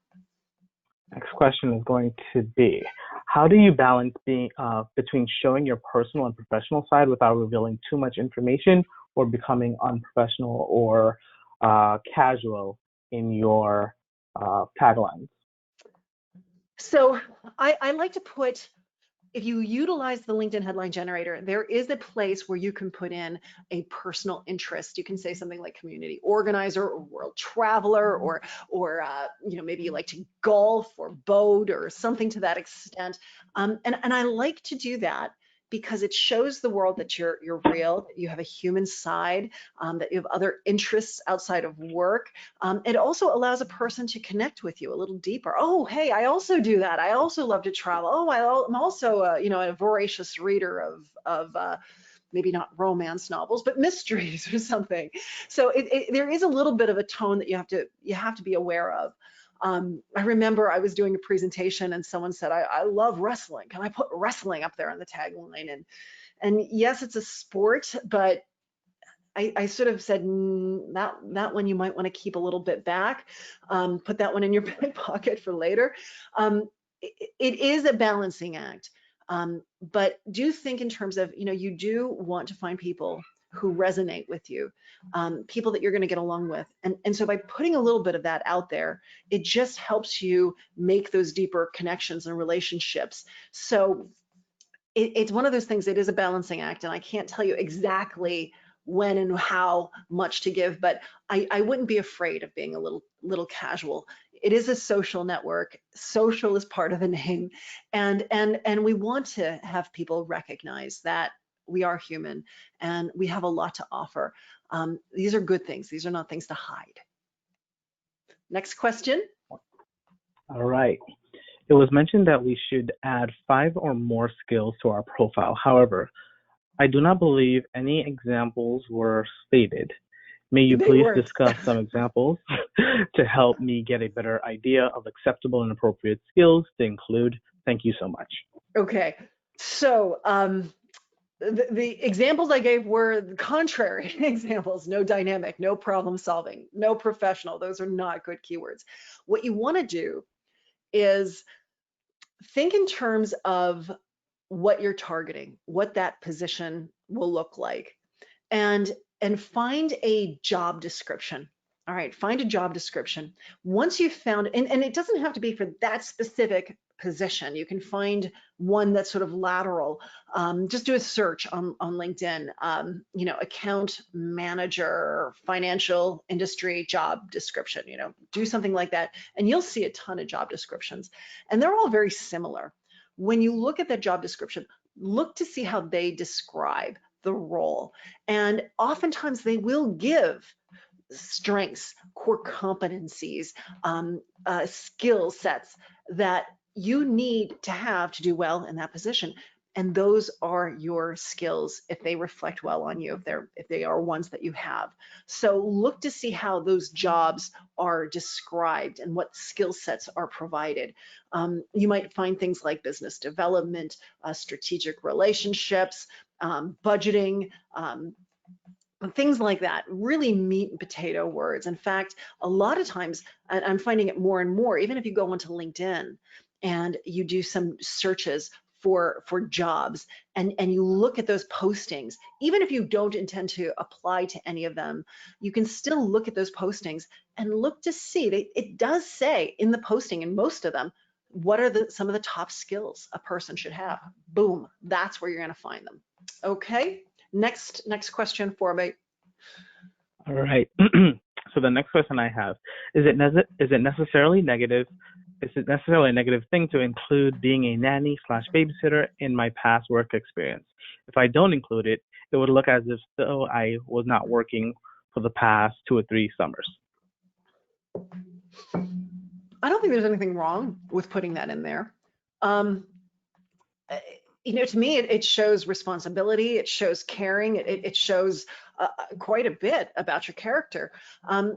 Next question is going to be, how do you balance between showing your personal and professional side without revealing too much information or becoming unprofessional or casual in your taglines? So I like to put, if you utilize the LinkedIn headline generator, there is a place where you can put in a personal interest. You can say something like community organizer or world traveler, or maybe you like to golf or boat or something to that extent. And I like to do that because it shows the world that you're real, that you have a human side, that you have other interests outside of work. It also allows a person to connect with you a little deeper. Oh, hey, I also do that. I also love to travel. Oh, I'm also a voracious reader of maybe not romance novels, but mysteries or something. So there is a little bit of a tone that you have to be aware of. I remember I was doing a presentation and someone said, I love wrestling. Can I put wrestling up there on the tagline? And yes, it's a sport, but I sort of said that one you might want to keep a little bit back. Put that one in your back pocket for later. It is a balancing act, but do think in terms of, you do want to find people who resonate with you, people that you're going to get along with. And so by putting a little bit of that out there, it just helps you make those deeper connections and relationships. So it's one of those things, it is a balancing act, and I can't tell you exactly when and how much to give, but I wouldn't be afraid of being a little casual. It is a social network. Social is part of the name, and we want to have people recognize that we are human and we have a lot to offer. These are good things. These are not things to hide. Next question. All right. It was mentioned that we should add 5 or more skills to our profile. However, I do not believe any examples were stated. May you please discuss some examples to help me get a better idea of acceptable and appropriate skills to include? Thank you so much. Okay, so the examples I gave were the contrary examples: no dynamic, no problem solving, no professional. Those are not good keywords. What you want to do is think in terms of what you're targeting, what that position will look like, and find a job description. All right, find a job description. Once you've found, and it doesn't have to be for that specific position. You can find one that's sort of lateral. Just do a search on LinkedIn, account manager, financial industry job description, do something like that. And you'll see a ton of job descriptions. And they're all very similar. When you look at that job description, look to see how they describe the role. And oftentimes they will give strengths, core competencies, skill sets that you need to have to do well in that position. And those are your skills if they reflect well on you, if they are ones that you have. So look to see how those jobs are described and what skill sets are provided. You might find things like business development, strategic relationships, budgeting, things like that, really meat and potato words. In fact, a lot of times, and I'm finding it more and more, even if you go onto LinkedIn and you do some searches for jobs and you look at those postings, even if you don't intend to apply to any of them, you can still look at those postings and look to see, it does say in the posting, in most of them, what are some of the top skills a person should have? Boom, that's where you're gonna find them. Okay. Next question for me. All right. So the next question I have, is it necessarily negative? Is it necessarily a negative thing to include being a nanny / babysitter in my past work experience? If I don't include it, it would look as if though I was not working for the past 2 or 3 summers. I don't think there's anything wrong with putting that in there. To me, it shows responsibility, it shows caring, it shows quite a bit about your character.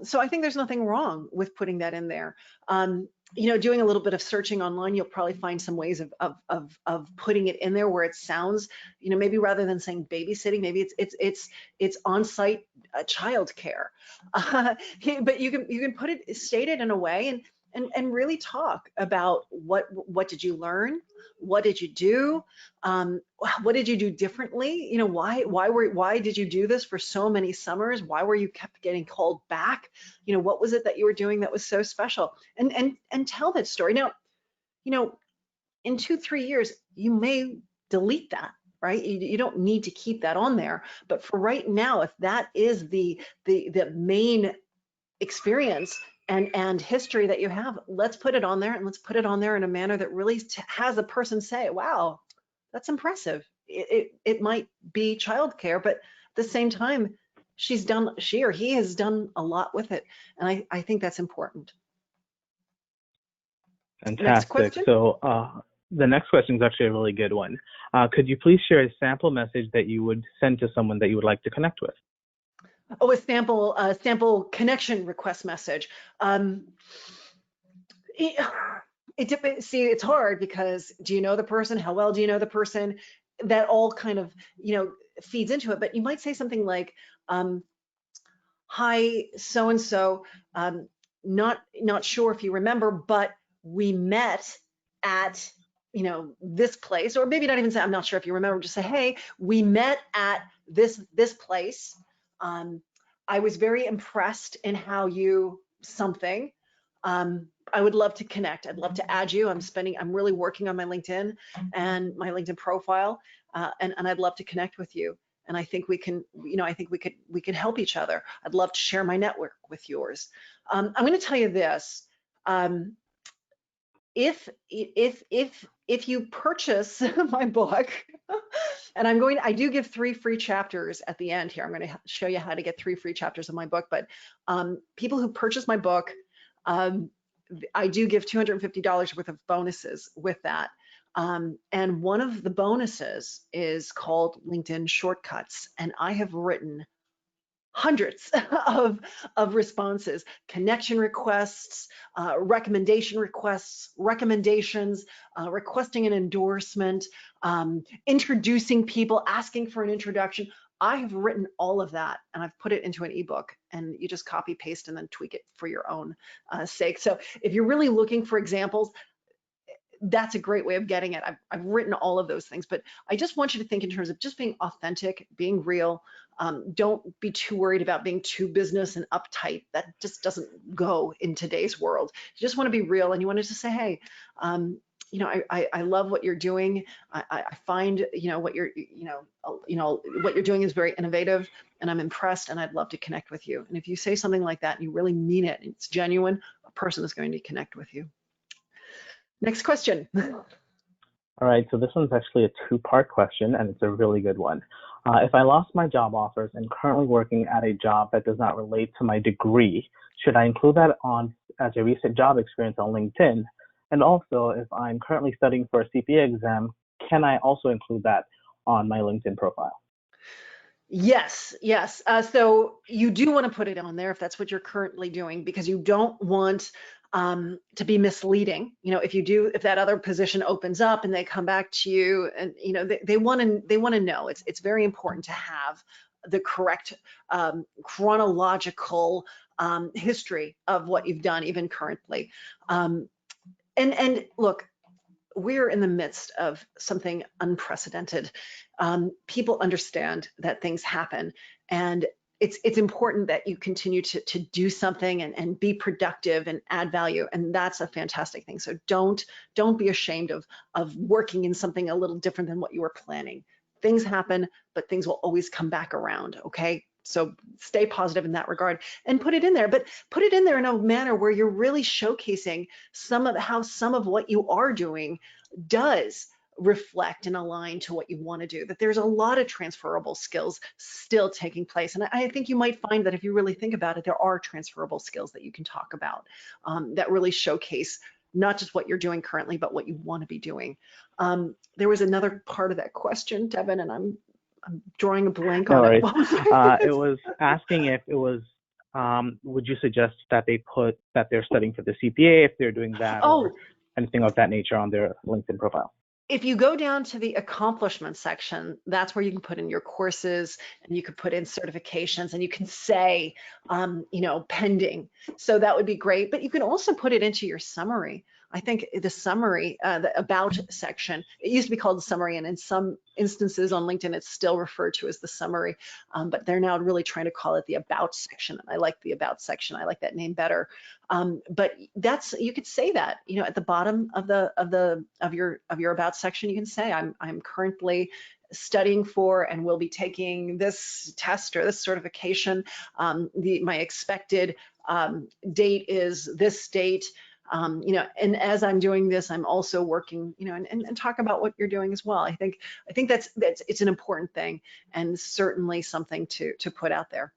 So I think there's nothing wrong with putting that in there. Doing a little bit of searching online, you'll probably find some ways of putting it in there where it sounds, maybe rather than saying babysitting, maybe it's on-site childcare. But you can state it in a way and really talk about what did you learn, what did you do, what did you do differently? Why did you do this for so many summers? Why were you kept getting called back? What was it that you were doing that was so special? And tell that story. Now, in 2-3 years, you may delete that, right? You don't need to keep that on there. But for right now, if that is the main experience and history that you have, let's put it on there, and let's put it on there in a manner that really has a person say, wow, that's impressive. It might be childcare, but at the same time, she or he has done a lot with it. And I think that's important. Fantastic. Next question? So the next question is actually a really good one. Could you please share a sample message that you would send to someone that you would like to connect with? Oh, a sample connection request message. See, it's hard because do you know the person? How well do you know the person? That all kind of, feeds into it. But you might say something like, hi, so-and-so, not sure if you remember, but we met at, this place, or maybe not even say, I'm not sure if you remember, just say, hey, we met at this place. I was very impressed in how you something. I would love to connect. I'd love to add you. I'm really working on my LinkedIn and my LinkedIn profile, and I'd love to connect with you. And I think we can, we can help each other. I'd love to share my network with yours. I'm going to tell you this. If you purchase my book, and I do give 3 free chapters at the end here. I'm going to show you how to get 3 free chapters of my book, but people who purchase my book, I do give $250 worth of bonuses with that. And one of the bonuses is called LinkedIn Shortcuts. And I have written hundreds of responses, connection requests, recommendation requests, recommendations, requesting an endorsement, introducing people, asking for an introduction. I have written all of that and I've put it into an ebook, and you just copy, paste, and then tweak it for your own sake. So if you're really looking for examples, that's a great way of getting it. I've written all of those things, but I just want you to think in terms of just being authentic, being real. Don't be too worried about being too business and uptight. That just doesn't go in today's world. You just want to be real, and you want to just say, hey, I love what you're doing. I find, what what you're doing is very innovative, and I'm impressed, and I'd love to connect with you. And if you say something like that and you really mean it, and it's genuine, a person is going to connect with you. Next question. All right, so this one's actually a two-part question, and it's a really good one. If I lost my job offers and currently working at a job that does not relate to my degree, should I include that on as a recent job experience on LinkedIn? And also, if I'm currently studying for a CPA exam, can I also include that on my LinkedIn profile? Yes, yes. So you do want to put it on there if that's what you're currently doing, because you don't want to be misleading. If that other position opens up and they come back to you, and they want to know. It's very important to have the correct chronological history of what you've done, even currently. And look, we're in the midst of something unprecedented. People understand that things happen, and it's important that you continue to do something and be productive and add value, and that's a fantastic thing. So don't be ashamed of working in something a little different than what you were planning. Things happen, but things will always come back around, okay? So stay positive in that regard and put it in there, but put it in there in a manner where you're really showcasing how some of what you are doing does reflect and align to what you want to do, that there's a lot of transferable skills still taking place. And I think you might find that if you really think about it, there are transferable skills that you can talk about that really showcase not just what you're doing currently, but what you want to be doing. There was another part of that question, Devin, and I'm drawing a blank on it. It was asking if it was, would you suggest that they put that they're studying for the CPA if they're doing that, or anything of that nature on their LinkedIn profile? If you go down to the accomplishment section, that's where you can put in your courses, and you could put in certifications, and you can say, pending. So that would be great. But you can also put it into your summary. I think the summary, the about section, it used to be called the summary, and in some instances on LinkedIn, it's still referred to as the summary, but they're now really trying to call it the about section. And I like the about section. I like that name better. But you could say that, at the bottom of your about section, you can say, I'm currently studying for and will be taking this test or this certification. My expected date is this date. And as I'm doing this, I'm also working, and talk about what you're doing as well. I think that's it's an important thing, and certainly something to put out there.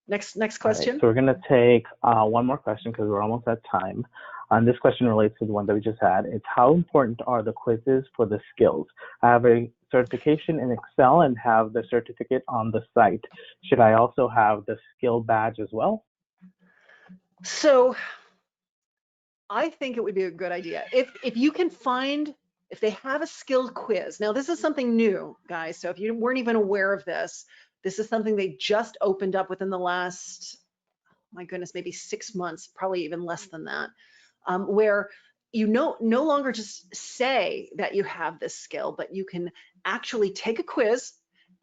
Next question. Right, so we're going to take one more question because we're almost at time. And this question relates to the one that we just had. It's how important are the quizzes for the skills? I have a certification in Excel and have the certificate on the site. Should I also have the skill badge as well? So I think it would be a good idea if you can find, if they have a skill quiz. Now, this is something new, guys. So if you weren't even aware of this, this is something they just opened up within the last, my goodness, maybe 6 months, probably even less than that, where you no longer just say that you have this skill, but you can actually take a quiz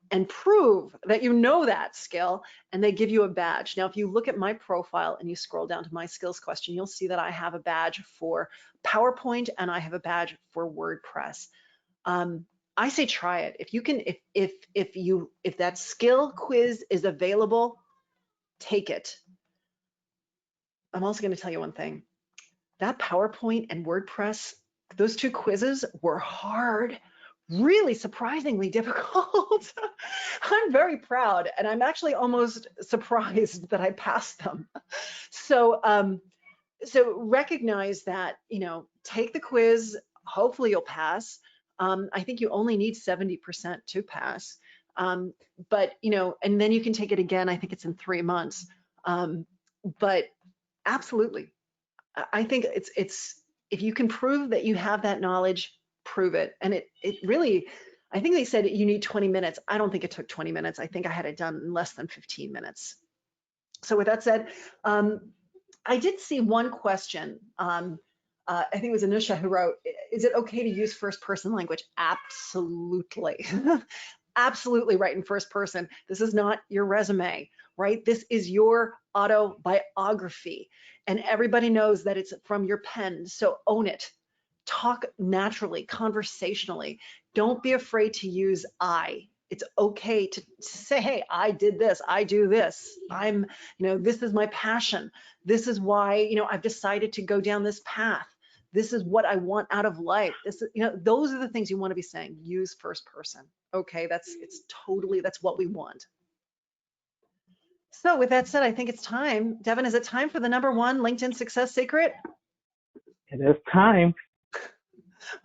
and prove that you know that skill, and they give you a badge. Now, if you look at my profile and you scroll down to my skills question, you'll see that I have a badge for PowerPoint and I have a badge for WordPress. I say try it. If you can, if that skill quiz is available, take it. I'm also going to tell you one thing. That PowerPoint and WordPress, those two quizzes were hard, really surprisingly difficult. I'm very proud, and I'm actually almost surprised that I passed them. So recognize that, take the quiz, hopefully you'll pass. I think you only need 70% to pass. But, and then you can take it again. I think it's in 3 months. But absolutely, I think it's if you can prove that you have that knowledge, prove it. And it really, I think they said you need 20 minutes. I don't think it took 20 minutes. I think I had it done in less than 15 minutes. So with that said, I did see one question. I think it was Anusha who wrote, is it okay to use first person language? Absolutely. Absolutely right in first person. This is not your resume, right? This is your autobiography, and everybody knows that it's from your pen, so own it. Talk naturally, conversationally. Don't be afraid to use I. It's okay to say, hey, I did this, I do this. This is my passion. This is why, I've decided to go down this path. This is what I want out of life. Those are the things you want to be saying. Use first person. Okay, that's what we want. So with that said, I think it's time. Devin, is it time for the #1 LinkedIn success secret? It is time.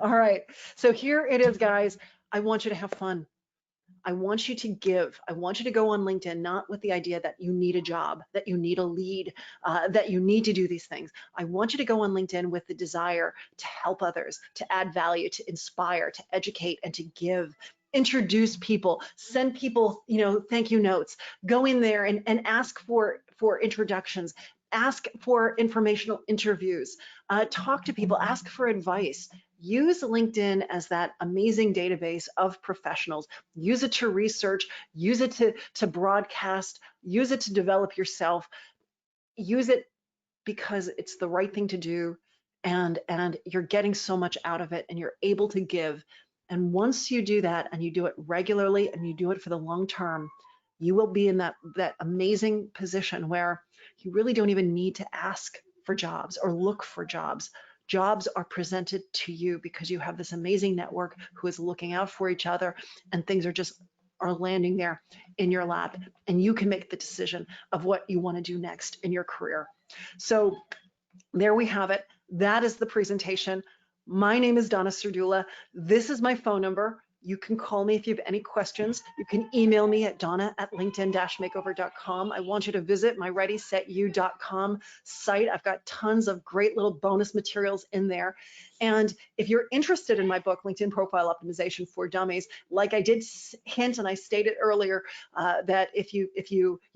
All right. So here it is, guys. I want you to have fun. I want you to give. I want you to go on LinkedIn, not with the idea that you need a job, that you need a lead, that you need to do these things. I want you to go on LinkedIn with the desire to help others, to add value, to inspire, to educate, and to give. Introduce people, send people, thank you notes. Go in there and ask for introductions. Ask for informational interviews. Talk to people. Ask for advice. Use LinkedIn as that amazing database of professionals. Use it to research, use it to broadcast, use it to develop yourself. Use it because it's the right thing to do, and you're getting so much out of it, and you're able to give. And once you do that, and you do it regularly, and you do it for the long term, you will be in that amazing position where you really don't even need to ask for jobs or look for jobs. Jobs are presented to you because you have this amazing network who is looking out for each other, and things are landing there in your lap, and you can make the decision of what you want to do next in your career. So there we have it. That is the presentation. My name is Donna Serdula. This is my phone number. You can call me if you have any questions. You can email me at donna@linkedin-makeover.com. I want you to visit my readysetyou.com site. I've got tons of great little bonus materials in there. And if you're interested in my book, LinkedIn Profile Optimization for Dummies, like I did hint and I stated earlier, that if you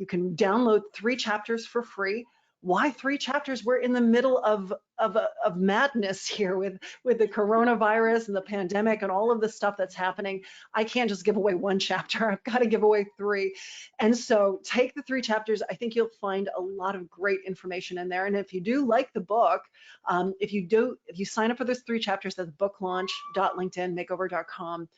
can download 3 chapters for free. Why 3 chapters? We're in the middle of madness here with the coronavirus and the pandemic and all of the stuff that's happening. I can't just give away 1 chapter. I've got to give away 3. And so take the 3 chapters. I think you'll find a lot of great information in there. And if you do like the book, if you sign up for those 3 chapters at boocklaunch.linkedinmakeover.com,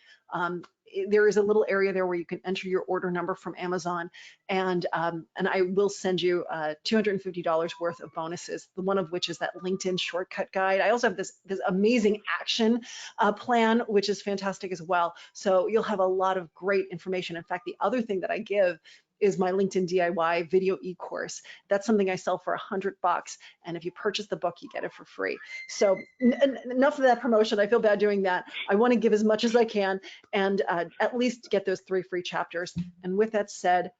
there is a little area there where you can enter your order number from Amazon, and I will send you $250 worth of bonuses, the one of which is that LinkedIn shortcut guide. I also have this amazing action plan, which is fantastic as well. So you'll have a lot of great information. In fact, the other thing that I give is my LinkedIn DIY video e-course. That's something I sell for $100, and if you purchase the book, you get it for free. So enough of that promotion. I feel bad doing that. I want to give as much as I can, and at least get those 3 free chapters. And with that said,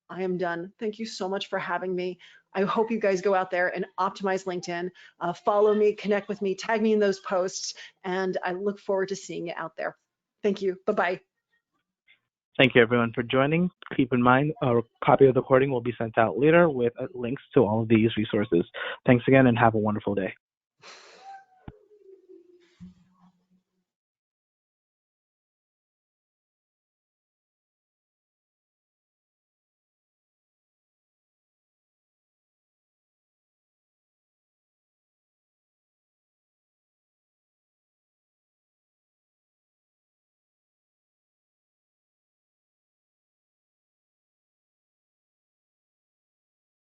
I am done. Thank you so much for having me. I hope you guys go out there and optimize LinkedIn. Follow me, connect with me, tag me in those posts, and I look forward to seeing you out there. Thank you. Bye-bye. Thank you, everyone, for joining. Keep in mind, a copy of the recording will be sent out later with links to all of these resources. Thanks again, and have a wonderful day.